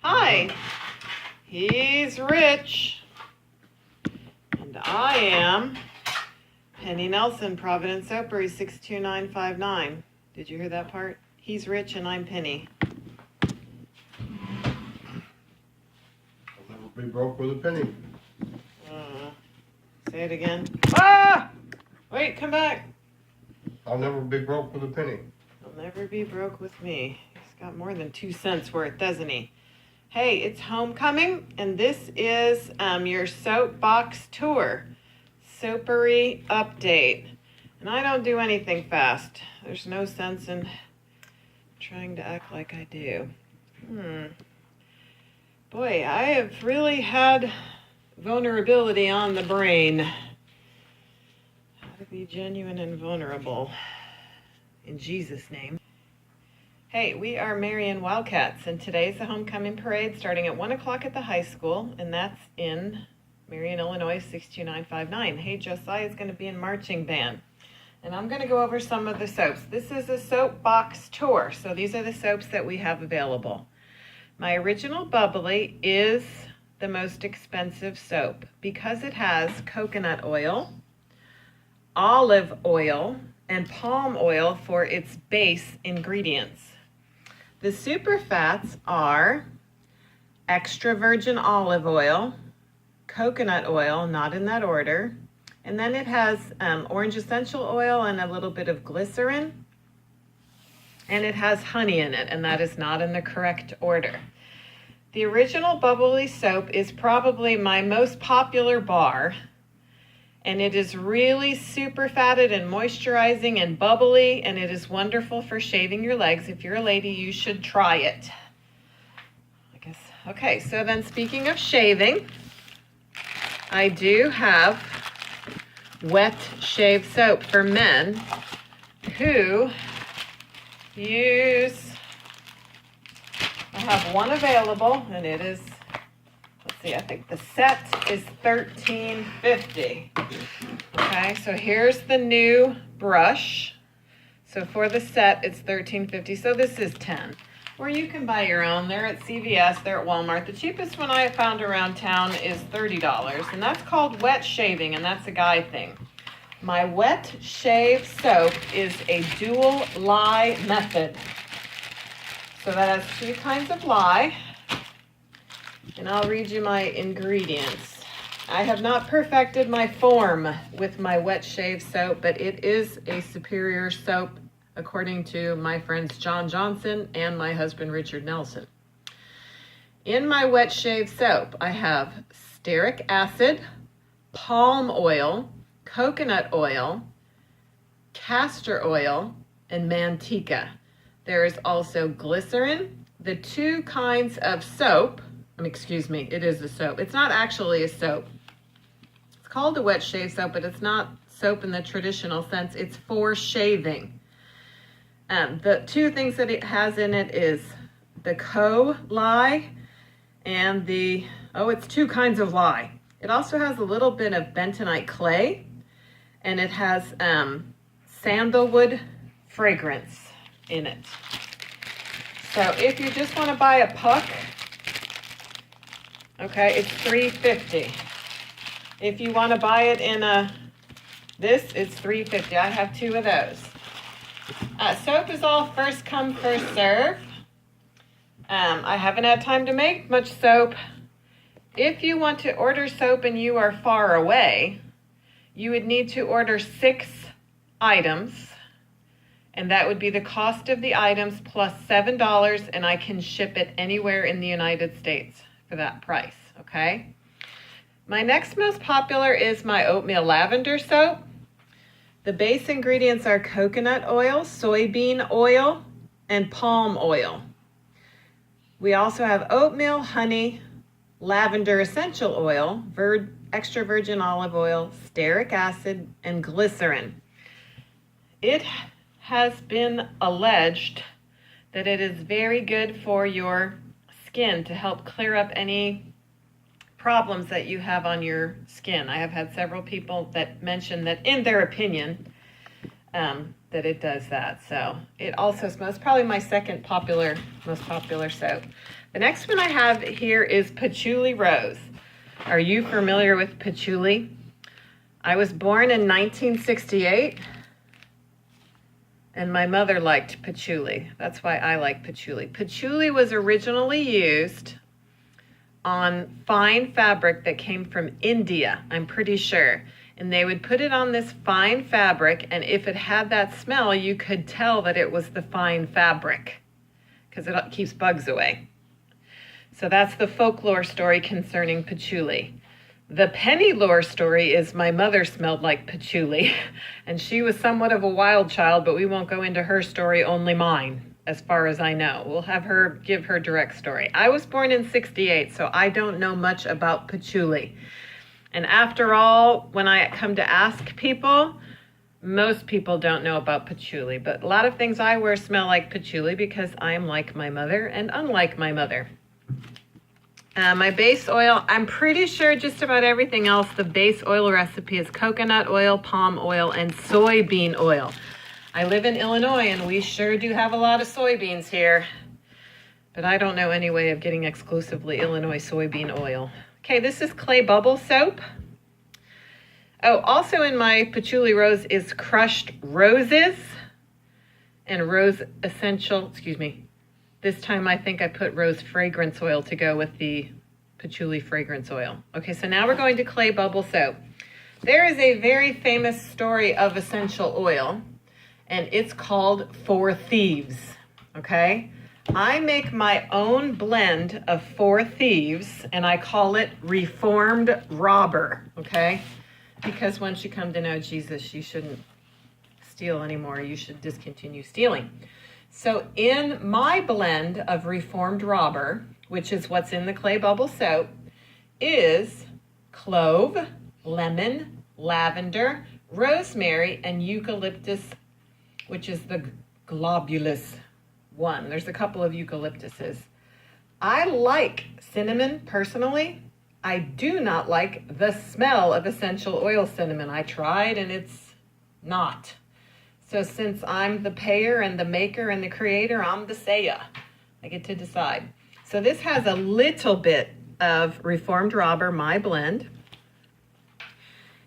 Hi, he's Rich, and I am Penny Nelson, Providence Soapery 62959. Did you hear that part? He's Rich and I'm Penny. I'll never be broke with a penny. Say it again. Ah! Wait, come back. I'll never be broke with a penny. He'll never be broke with me. He's got more than 2 cents worth, doesn't he? Hey, it's homecoming, and this is your Soapbox tour. Soapery update. And I don't do anything fast. There's no sense in trying to act like I do. Boy, I have really had vulnerability on the brain. How to be genuine and vulnerable. In Jesus' name. Hey, we are Marion Wildcats, and today's the homecoming parade starting at 1 o'clock at the high school, and that's in Marion, Illinois, 62959. Hey, Josiah's going to be in marching band, and I'm going to go over some of the soaps. This is a Soapbox tour, so these are the soaps that we have available. My original Bubbly is the most expensive soap because it has coconut oil, olive oil, and palm oil for its base ingredients. The super fats are extra virgin olive oil, coconut oil, not in that order, and then it has orange essential oil and a little bit of glycerin, and it has honey in it, and that is not in the correct order. The original Bubbly soap is probably my most popular bar, and it is really super fatted and moisturizing and bubbly, and it is wonderful for shaving your legs. If you're a lady, you should try it. I guess. Okay, so then speaking of shaving, I do have wet shave soap for men who use, I have one available, and it is, let's see, I think the set is $13.50. Okay, so here's the new brush. So for the set, it's $13.50. So this is $10. Or you can buy your own. They're at CVS, they're at Walmart. The cheapest one I have found around town is $30, and that's called wet shaving, and that's a guy thing. My wet shave soap is a dual lye method. So that has 2 kinds of lye. And I'll read you my ingredients. I have not perfected my form with my wet shave soap, but it is a superior soap according to my friends John Johnson and my husband Richard Nelson. In my wet shave soap, I have stearic acid, palm oil, coconut oil, castor oil, and manteca. There is also glycerin, the 2 kinds of soap. Excuse me, it is a soap. It's not actually a soap. It's called a wet shave soap, but it's not soap in the traditional sense. It's for shaving. The 2 things that it has in it is the lye and it's 2 kinds of lye. It also has a little bit of bentonite clay, and it has sandalwood fragrance in it. So if you just want to buy a puck, okay, it's $3.50. If you want to buy it in it's $3.50. I have 2 of those. Soap is all first come, first serve. I haven't had time to make much soap. If you want to order soap and you are far away, you would need to order 6 items, and that would be the cost of the items plus $7, and I can ship it anywhere in the United States for that price, okay? My next most popular is my oatmeal lavender soap. The base ingredients are coconut oil, soybean oil, and palm oil. We also have oatmeal, honey, lavender essential oil, extra virgin olive oil, stearic acid, and glycerin. It has been alleged that it is very good for your skin to help clear up any problems that you have on your skin. I have had several people that mention that in their opinion that it does that. So it also smells, probably my second most popular soap. The next one I have here is patchouli rose. Are you familiar with patchouli? I was born in 1968, and my mother liked patchouli. That's why I like patchouli. Patchouli was originally used on fine fabric that came from India, I'm pretty sure. And they would put it on this fine fabric, and if it had that smell, you could tell that it was the fine fabric because it keeps bugs away. So that's the folklore story concerning patchouli. The penny lore story is my mother smelled like patchouli, and she was somewhat of a wild child, but we won't go into her story, only mine. As far as I know. We'll have her give her direct story. I was born in 68, so I don't know much about patchouli. And after all, when I come to ask people, most people don't know about patchouli. But a lot of things I wear smell like patchouli because I am like my mother and unlike my mother. My base oil, I'm pretty sure just about everything else, the base oil recipe is coconut oil, palm oil, and soybean oil. I live in Illinois, and we sure do have a lot of soybeans here. But I don't know any way of getting exclusively Illinois soybean oil. Okay, this is clay bubble soap. Oh, also in my patchouli rose is crushed roses and rose essential, this time I think I put rose fragrance oil to go with the patchouli fragrance oil. Okay, so now we're going to clay bubble soap. There is a very famous story of essential oil, and it's called Four Thieves, okay? I make my own blend of Four Thieves, and I call it Reformed Robber, okay? Because once you come to know Jesus, you shouldn't steal anymore. You should discontinue stealing. So in my blend of Reformed Robber, which is what's in the clay bubble soap, is clove, lemon, lavender, rosemary, and eucalyptus, which is the globulus one. There's a couple of eucalyptuses. I like cinnamon personally. I do not like the smell of essential oil cinnamon. I tried and it's not. So since I'm the payer and the maker and the creator, I'm the sayer. I get to decide. So this has a little bit of Reformed Robber, my blend.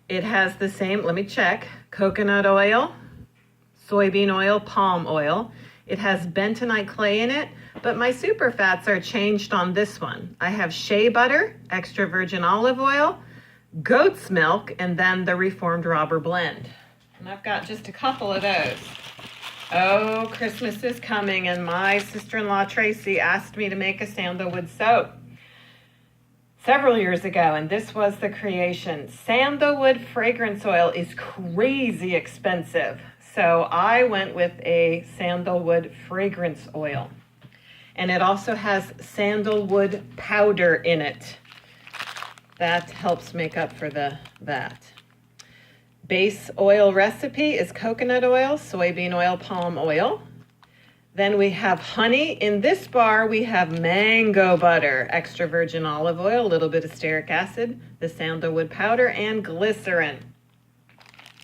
It has the same, let me check, coconut oil, soybean oil, palm oil. It has bentonite clay in it, but my super fats are changed on this one. I have shea butter, extra virgin olive oil, goat's milk, and then the Reformed Robber blend. And I've got just a couple of those. Oh, Christmas is coming, and my sister-in-law Tracy asked me to make a sandalwood soap several years ago, and this was the creation. Sandalwood fragrance oil is crazy expensive. So I went with a sandalwood fragrance oil. And it also has sandalwood powder in it. That helps make up for that. Base oil recipe is coconut oil, soybean oil, palm oil. Then we have honey. In this bar, we have mango butter, extra virgin olive oil, a little bit of stearic acid, the sandalwood powder, and glycerin.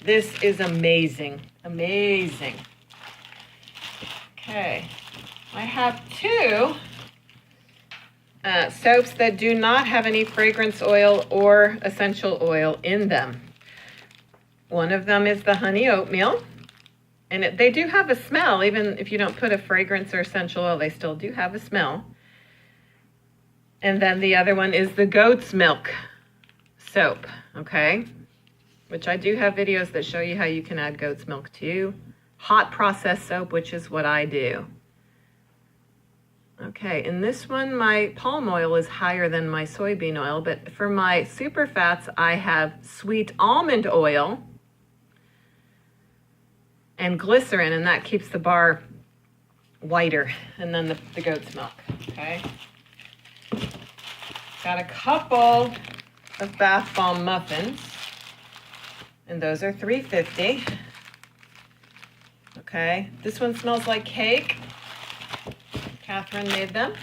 This is amazing. Amazing. Okay, I have two soaps that do not have any fragrance oil or essential oil in them. One of them is the honey oatmeal, and they do have a smell. Even if you don't put a fragrance or essential oil, they still do have a smell. And then the other one is the goat's milk soap, okay? Which I do have videos that show you how you can add goat's milk to hot processed soap, which is what I do. Okay, in this one, my palm oil is higher than my soybean oil, but for my super fats, I have sweet almond oil and glycerin, and that keeps the bar whiter, and then the goat's milk, okay? Got a couple of bath bomb muffins, and those are $3.50. Okay, this one smells like cake. Catherine made them.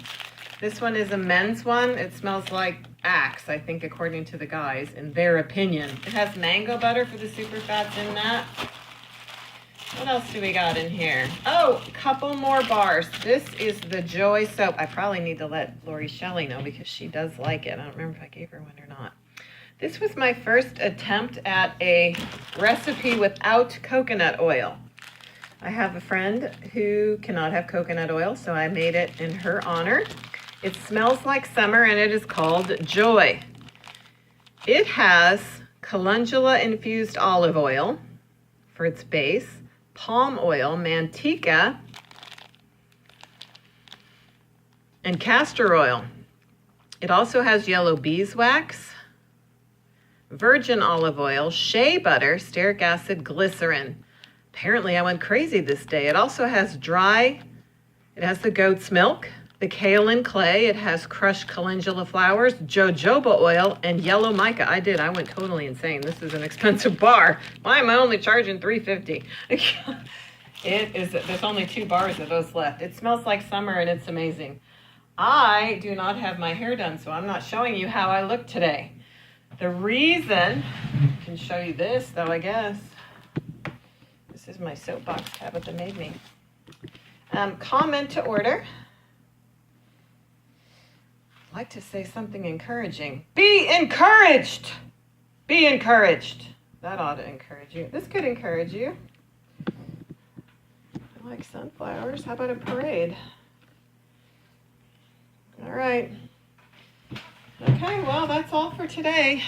This one is a men's one. It smells like Axe, I think, according to the guys, in their opinion. It has mango butter for the super fats in that. What else do we got in here? Oh, a couple more bars. This is the Joy soap. I probably need to let Lori Shelley know because she does like it. I don't remember if I gave her one or not. This was my first attempt at a recipe without coconut oil. I have a friend who cannot have coconut oil, so I made it in her honor. It smells like summer and it is called Joy. It has calendula infused olive oil for its base, palm oil, manteca, and castor oil. It also has yellow beeswax, virgin olive oil, shea butter, stearic acid, glycerin. Apparently I went crazy this day. It also has it has the goat's milk, the kaolin clay, it has crushed calendula flowers, jojoba oil, and yellow mica. I went totally insane. This is an expensive bar. Why am I only charging $3.50? There's only 2 bars of those left. It smells like summer and it's amazing. I do not have my hair done, so I'm not showing you how I look today. The reason, I can show you this though, I guess. This is my Soapbox tablet that made me. Comment to order. I'd like to say something encouraging. Be encouraged! Be encouraged. That ought to encourage you. This could encourage you. I like sunflowers. How about a parade? All right. Okay, well, that's all for today.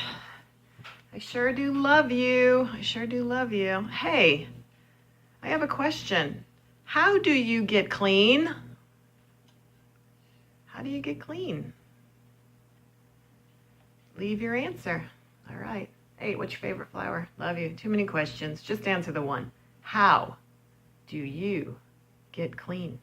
I sure do love you. I sure do love you. Hey, I have a question. How do you get clean? How do you get clean? Leave your answer. All right. Hey, what's your favorite flower? Love you. Too many questions. Just answer the one. How do you get clean?